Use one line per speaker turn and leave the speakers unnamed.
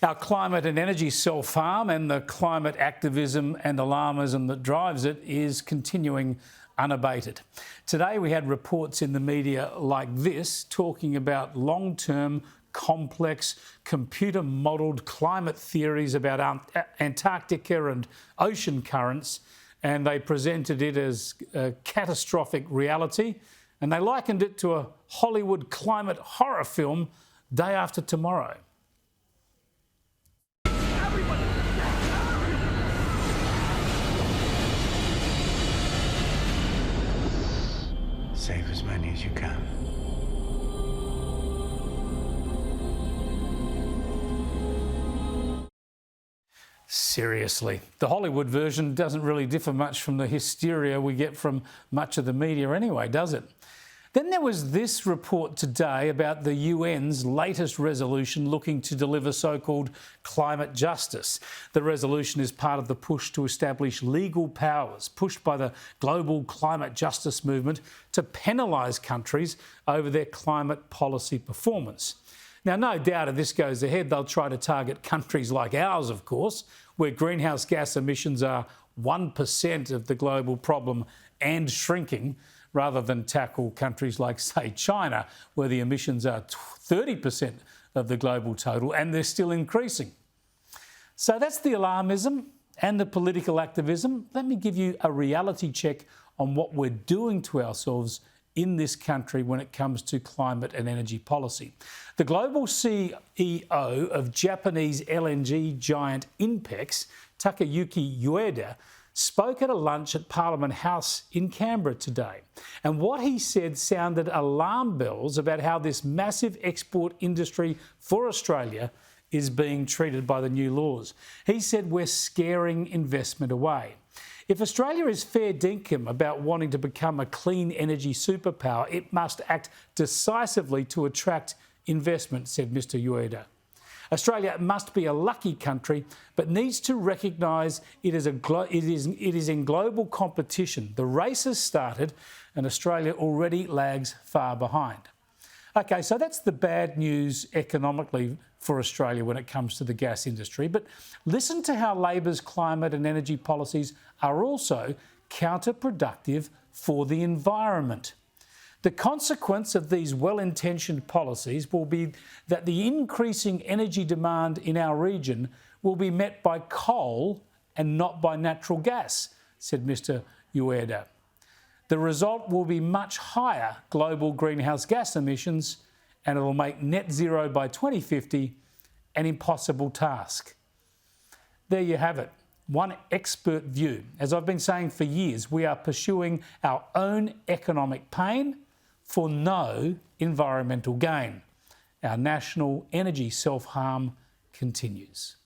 Our climate and energy self-harm and the climate activism and alarmism that drives it is continuing unabated. Today we had reports in the media like this talking about long-term, complex, computer-modelled climate theories about Antarctica and ocean currents, and they presented it as a catastrophic reality, and they likened it to a Hollywood climate horror film, Day After Tomorrow.
Save as many as you can.
Seriously, the Hollywood version doesn't really differ much from the hysteria we get from much of the media anyway, does it? Then there was this report today about the UN's latest resolution looking to deliver so-called climate justice. The resolution is part of the push to establish legal powers pushed by the global climate justice movement to penalise countries over their climate policy performance. Now, no doubt if this goes ahead, they'll try to target countries like ours, of course, where greenhouse gas emissions are 1% of the global problem and shrinking, rather than tackle countries like, say, China, where the emissions are 30% of the global total and they're still increasing. So that's the alarmism and the political activism. Let me give you a reality check on what we're doing to ourselves in this country when it comes to climate and energy policy. The global CEO of Japanese LNG giant INPEX, Takayuki Ueda, spoke at a lunch at Parliament House in Canberra today. And what he said sounded alarm bells about how this massive export industry for Australia is being treated by the new laws. He said we're scaring investment away. If Australia is fair dinkum about wanting to become a clean energy superpower, it must act decisively to attract investment, said Mr Ueda. Australia must be a lucky country, but needs to recognise it is in global competition. The race has started and Australia already lags far behind. OK, so that's the bad news economically for Australia when it comes to the gas industry. But listen to how Labor's climate and energy policies are also counterproductive for the environment. The consequence of these well-intentioned policies will be that the increasing energy demand in our region will be met by coal and not by natural gas, said Mr Ueda. The result will be much higher global greenhouse gas emissions, and it will make net zero by 2050 an impossible task. There you have it. One expert view. As I've been saying for years, we are pursuing our own economic pain for no environmental gain. Our national energy self-harm continues.